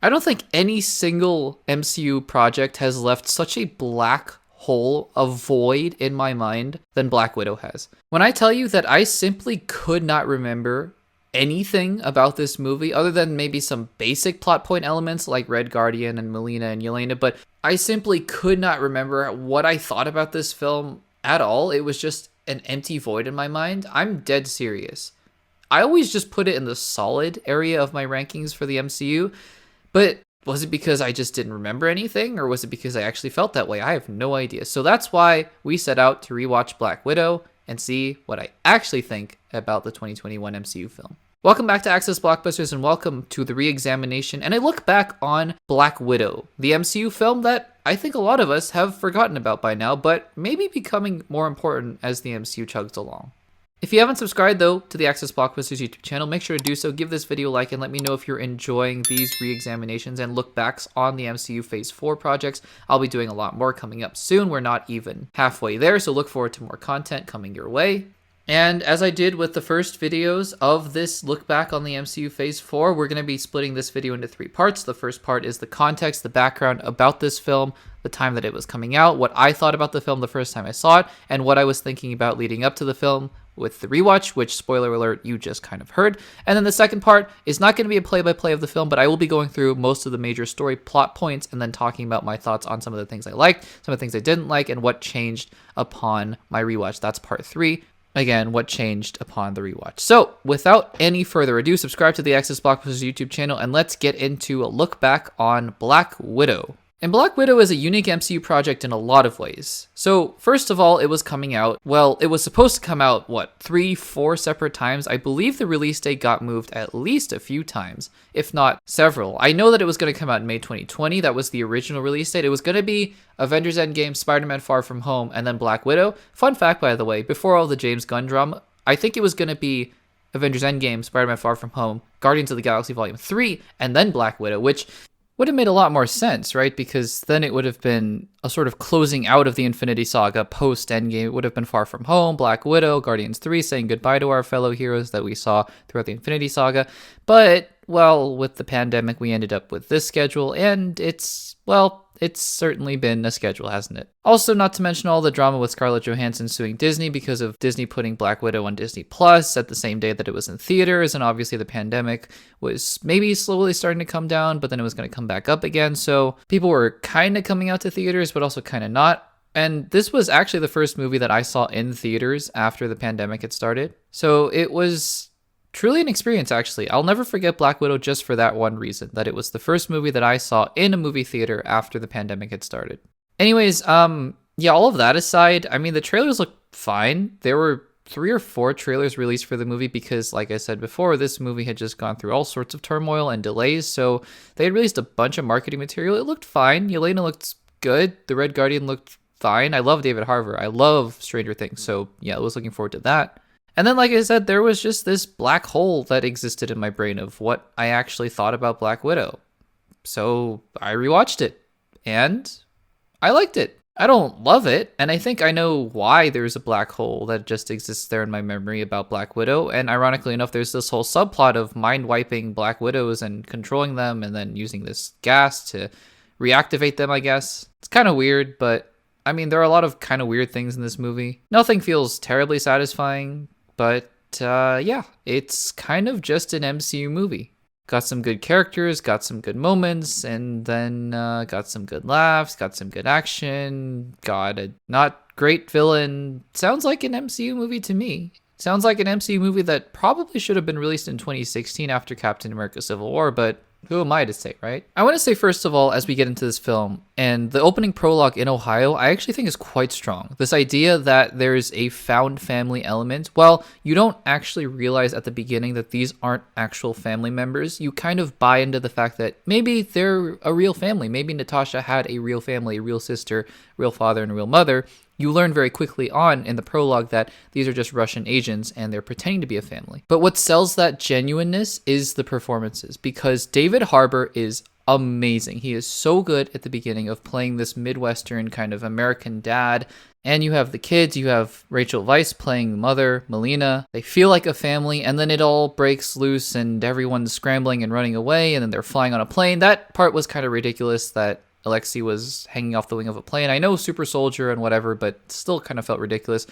I don't think any single MCU project has left such a black hole, a void in my mind than Black Widow has. When I tell you that I simply could not remember anything about this movie other than maybe some basic plot point elements like Red Guardian and Melina and Yelena, but I simply could not remember what I thought about this film at all. It was just an empty void in my mind. I'm dead serious. I always just put it in the solid area of my rankings for the MCU, but was it because I just didn't remember anything, or was it because I actually felt that way? I have no idea. So that's why we set out to rewatch Black Widow and see what I actually think about the 2021 MCU film. Welcome back to Access Blockbusters, and welcome to the re-examination and a look back on Black Widow, the MCU film that I think a lot of us have forgotten about by now, but maybe becoming more important as the MCU chugs along. If you haven't subscribed, though, to the Access Blockbusters YouTube channel, make sure to do so. Give this video a like and let me know if you're enjoying these re-examinations and look-backs on the MCU Phase 4 projects. I'll be doing a lot more coming up soon. We're not even halfway there, so look forward to more content coming your way. And as I did with the first videos of this look back on the MCU Phase 4, we're going to be splitting this video into 3 parts. The first part is the context, the background about this film, the time that it was coming out, what I thought about the film the first time I saw it, and what I was thinking about leading up to the film with the rewatch, which, spoiler alert, you just kind of heard. And then the second part is not going to be a play-by-play of the film, but I will be going through most of the major story plot points and then talking about my thoughts on some of the things I liked, some of the things I didn't like, and what changed upon my rewatch. That's part 3. Again, what changed upon the rewatch. So, without any further ado, subscribe to the Access Blockbusters YouTube channel, and let's get into a look back on Black Widow. And Black Widow is a unique MCU project in a lot of ways. So, first of all, it was coming out, well, it was supposed to come out, 3-4 separate times? I believe the release date got moved at least a few times, if not several. I know that it was going to come out in May 2020. That was the original release date. It was going to be Avengers Endgame, Spider-Man Far From Home, and then Black Widow. Fun fact, by the way, before all the James Gunn drama, I think it was going to be Avengers Endgame, Spider-Man Far From Home, Guardians of the Galaxy Volume 3, and then Black Widow, which would have made a lot more sense, right? Because then it would have been a sort of closing out of the Infinity Saga post-Endgame. It would have been Far From Home, Black Widow, Guardians 3, saying goodbye to our fellow heroes that we saw throughout the Infinity Saga. But, well, with the pandemic, we ended up with this schedule, and it's certainly been a schedule, hasn't it? Also, not to mention all the drama with Scarlett Johansson suing Disney because of Disney putting Black Widow on Disney Plus at the same day that it was in theaters, and obviously the pandemic was maybe slowly starting to come down, but then it was going to come back up again, so people were kind of coming out to theaters, but also kind of not. And this was actually the first movie that I saw in theaters after the pandemic had started, so it was truly an experience, actually. I'll never forget Black Widow just for that one reason, that it was the first movie that I saw in a movie theater after the pandemic had started. Anyways, yeah, all of that aside, I mean, the trailers look fine. There were 3 or 4 trailers released for the movie because, like I said before, this movie had just gone through all sorts of turmoil and delays, so they had released a bunch of marketing material. It looked fine. Yelena looked good. The Red Guardian looked fine. I love David Harbour. I love Stranger Things, so yeah, I was looking forward to that. And then, like I said, there was just this black hole that existed in my brain of what I actually thought about Black Widow. So I rewatched it, and I liked it. I don't love it, and I think I know why there's a black hole that just exists there in my memory about Black Widow, and ironically enough, there's this whole subplot of mind-wiping Black Widows and controlling them, and then using this gas to reactivate them, I guess. It's kind of weird, but I mean, there are a lot of kind of weird things in this movie. Nothing feels terribly satisfying, but yeah, it's kind of just an MCU movie. Got some good characters, got some good moments, and then got some good laughs, got some good action, got a not great villain. Sounds like an MCU movie to me. Sounds like an MCU movie that probably should have been released in 2016 after Captain America Civil War, but who am I to say, right? I want to say, first of all, as we get into this film, and the opening prologue in Ohio, I actually think is quite strong. This idea that there's a found family element, well, you don't actually realize at the beginning that these aren't actual family members. You kind of buy into the fact that maybe they're a real family. Maybe Natasha had a real family, a real sister, real father, and a real mother. You learn very quickly on in the prologue that these are just Russian agents and they're pretending to be a family. But what sells that genuineness is the performances, because David Harbour is amazing. He is so good at the beginning of playing this Midwestern kind of American dad. And you have the kids, you have Rachel Weisz playing the mother, Melina. They feel like a family, and then it all breaks loose and everyone's scrambling and running away, and then they're flying on a plane. That part was kind of ridiculous that Alexei was hanging off the wing of a plane. I know super soldier and whatever, but still kind of felt ridiculous.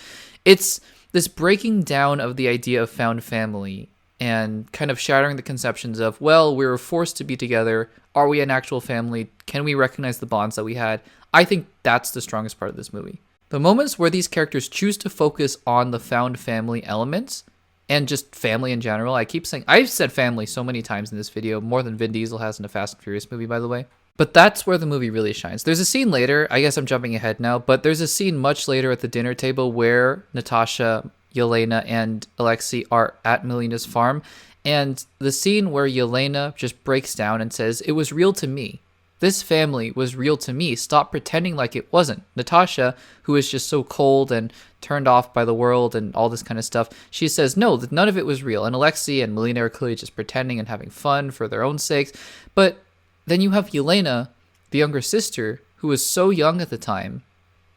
It's this breaking down of the idea of found family and kind of shattering the conceptions of, well, we were forced to be together. Are we an actual family? Can we recognize the bonds that we had? I think that's the strongest part of this movie. The moments where these characters choose to focus on the found family elements and just family in general. I keep saying, I've said family so many times in this video, more than Vin Diesel has in a Fast and Furious movie, by the way. But that's where the movie really shines. There's a scene later, I guess I'm jumping ahead now, but there's a scene much later at the dinner table where Natasha, Yelena, and Alexei are at Melina's farm. And the scene where Yelena just breaks down and says, "It was real to me. This family was real to me. Stop pretending like it wasn't." Natasha, who is just so cold and turned off by the world and all this kind of stuff, she says, no, that none of it was real. And Alexei and Melina are clearly just pretending and having fun for their own sakes. But then you have Yelena, the younger sister, who was so young at the time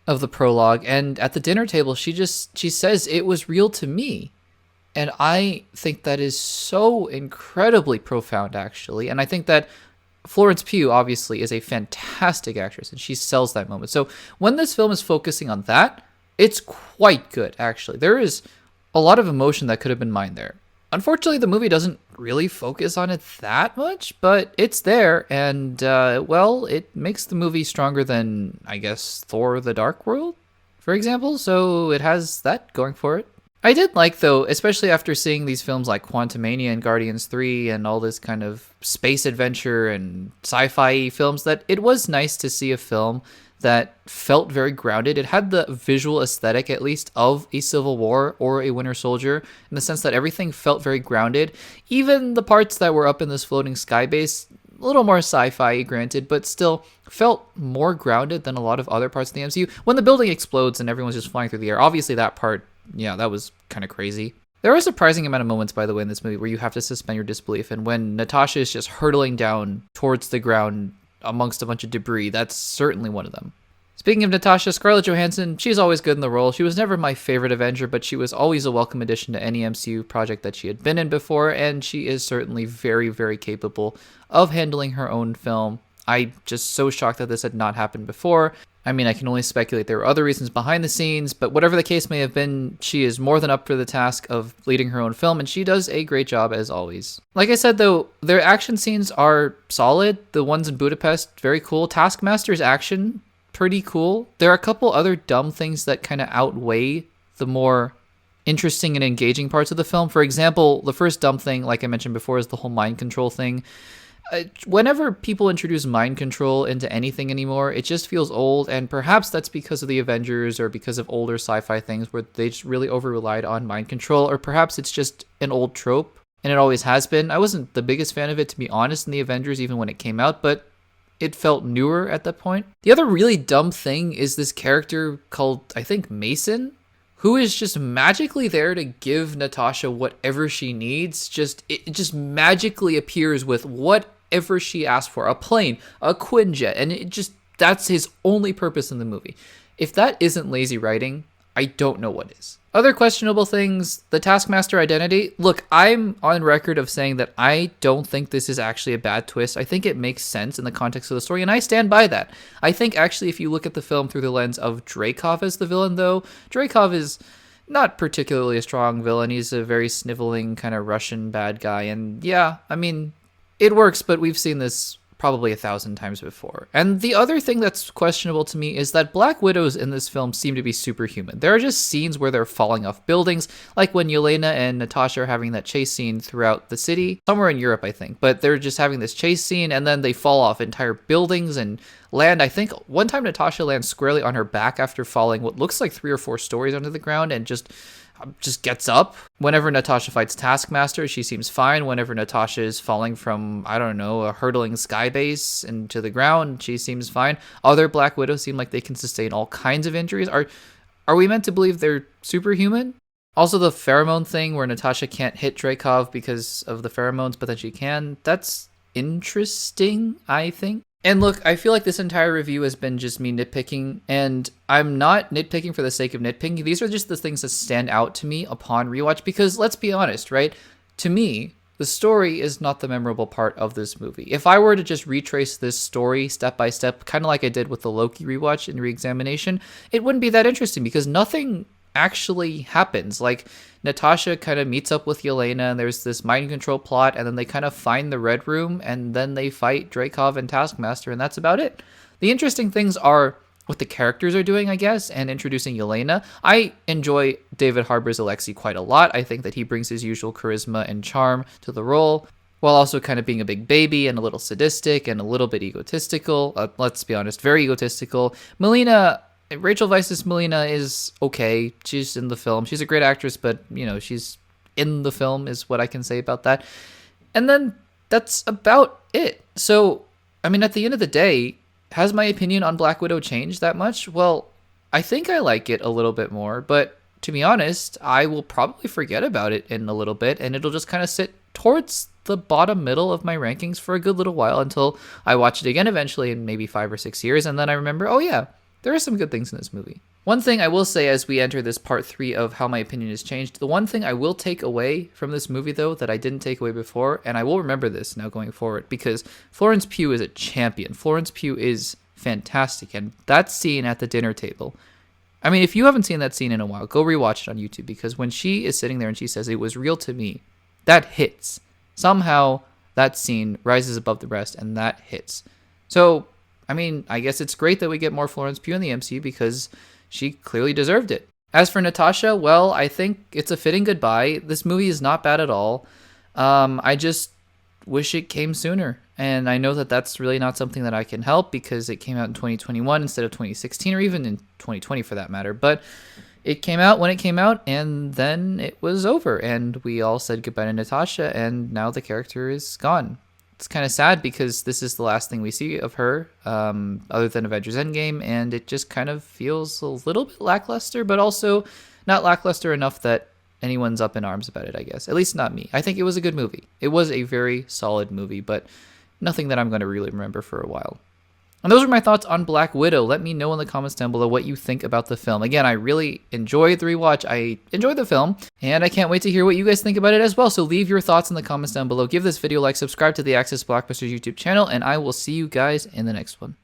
of the prologue. And at the dinner table, she says, "It was real to me." And I think that is so incredibly profound, actually. And I think that Florence Pugh, obviously, is a fantastic actress, and she sells that moment. So when this film is focusing on that, it's quite good, actually. There is a lot of emotion that could have been mined there. Unfortunately, the movie doesn't really focus on it that much, but it's there, and, well, it makes the movie stronger than, I guess, Thor: The Dark World, for example, so it has that going for it. I did like, though, especially after seeing these films like Quantumania and Guardians 3 and all this kind of space adventure and sci-fi films, that it was nice to see a film that felt very grounded. It had the visual aesthetic, at least, of a Civil War or a Winter Soldier, in the sense that everything felt very grounded. Even the parts that were up in this floating sky base, a little more sci-fi, granted, but still felt more grounded than a lot of other parts of the MCU. When the building explodes and everyone's just flying through the air, obviously that part, yeah, that was kind of crazy. There are a surprising amount of moments, by the way, in this movie where you have to suspend your disbelief. And when Natasha is just hurtling down towards the ground amongst a bunch of debris, that's certainly one of them. Speaking of Natasha, Scarlett Johansson, she's always good in the role. She was never my favorite Avenger, but she was always a welcome addition to any MCU project that she had been in before, and she is certainly very, very capable of handling her own film. I'm just so shocked that this had not happened before. I mean, I can only speculate there were other reasons behind the scenes, but whatever the case may have been, she is more than up for the task of leading her own film, and she does a great job as always. Like I said, though, their action scenes are solid. The ones in Budapest, very cool. Taskmaster's action, pretty cool. There are a couple other dumb things that kind of outweigh the more interesting and engaging parts of the film. For example, the first dumb thing, like I mentioned before, is the whole mind control thing. Whenever people introduce mind control into anything anymore, it just feels old, and perhaps that's because of the Avengers or because of older sci-fi things where they just really over-relied on mind control, or perhaps it's just an old trope, and it always has been. I wasn't the biggest fan of it, to be honest, in the Avengers, even when it came out, but it felt newer at that point. The other really dumb thing is this character called, I think, Mason, who is just magically there to give Natasha whatever she needs. It just magically appears with whatever she asked for. A plane, a Quinjet, and that's his only purpose in the movie. If that isn't lazy writing, I don't know what is. Other questionable things, the Taskmaster identity. Look, I'm on record of saying that I don't think this is actually a bad twist. I think it makes sense in the context of the story, and I stand by that. I think actually if you look at the film through the lens of Dreykov as the villain, though, Dreykov is not particularly a strong villain. He's a very sniveling kind of Russian bad guy, and yeah, I mean, it works, but we've seen this probably 1,000 times before. And the other thing that's questionable to me is that Black Widows in this film seem to be superhuman. There are just scenes where they're falling off buildings, like when Yelena and Natasha are having that chase scene throughout the city, somewhere in Europe, I think. But they're just having this chase scene, and then they fall off entire buildings and land. I think one time Natasha lands squarely on her back after falling what looks like 3 or 4 stories under the ground and just gets up. Whenever Natasha fights Taskmaster, she seems fine. Whenever Natasha is falling from, I don't know, a hurtling sky base into the ground, she seems fine. Other Black Widows seem like they can sustain all kinds of injuries. Are we meant to believe they're superhuman? Also, the pheromone thing where Natasha can't hit Dreykov because of the pheromones, but then she can, that's interesting, I think. And look, I feel like this entire review has been just me nitpicking, and I'm not nitpicking for the sake of nitpicking. These are just the things that stand out to me upon rewatch, because let's be honest, right? To me, the story is not the memorable part of this movie. If I were to just retrace this story step by step, kind of like I did with the Loki rewatch and reexamination, it wouldn't be that interesting because nothing actually happens. Like, Natasha kind of meets up with Yelena, and there's this mind control plot, and then they kind of find the Red Room, and then they fight Dreykov and Taskmaster, and that's about it. The interesting things are what the characters are doing, I guess, and introducing Yelena. I enjoy David Harbour's Alexei quite a lot. I think that he brings his usual charisma and charm to the role, while also kind of being a big baby and a little sadistic and a little bit egotistical. Let's be honest, very egotistical. Melina, Rachel Weisz's Melina is okay. She's in the film. She's a great actress, but, you know, she's in the film is what I can say about that. And then that's about it. So, I mean, at the end of the day, has my opinion on Black Widow changed that much? Well, I think I like it a little bit more, but to be honest, I will probably forget about it in a little bit, and it'll just kind of sit towards the bottom middle of my rankings for a good little while until I watch it again eventually in maybe 5 or 6 years, and then I remember, oh yeah, there are some good things in this movie. One thing I will say as we enter this part 3 of how my opinion has changed, the one thing I will take away from this movie, though, that I didn't take away before, and I will remember this now going forward, because Florence Pugh is a champion. Florence Pugh is fantastic, and that scene at the dinner table, I mean, if you haven't seen that scene in a while, go rewatch it on YouTube, because when she is sitting there and she says, "It was real to me," that hits. Somehow, that scene rises above the rest, and that hits. So, I mean, I guess it's great that we get more Florence Pugh in the MCU, because she clearly deserved it. As for Natasha, well, I think it's a fitting goodbye. This movie is not bad at all. I just wish it came sooner. And I know that that's really not something that I can help because it came out in 2021 instead of 2016, or even in 2020 for that matter. But it came out when it came out, and then it was over. And we all said goodbye to Natasha, and now the character is gone. It's kind of sad because this is the last thing we see of her, other than Avengers Endgame, and it just kind of feels a little bit lackluster, but also not lackluster enough that anyone's up in arms about it, I guess. At least not me. I think it was a good movie. It was a very solid movie, but nothing that I'm going to really remember for a while. And those are my thoughts on Black Widow. Let me know in the comments down below what you think about the film. Again, I really enjoyed the rewatch. I enjoyed the film, and I can't wait to hear what you guys think about it as well. So leave your thoughts in the comments down below. Give this video a like, subscribe to the Access Blockbusters YouTube channel, and I will see you guys in the next one.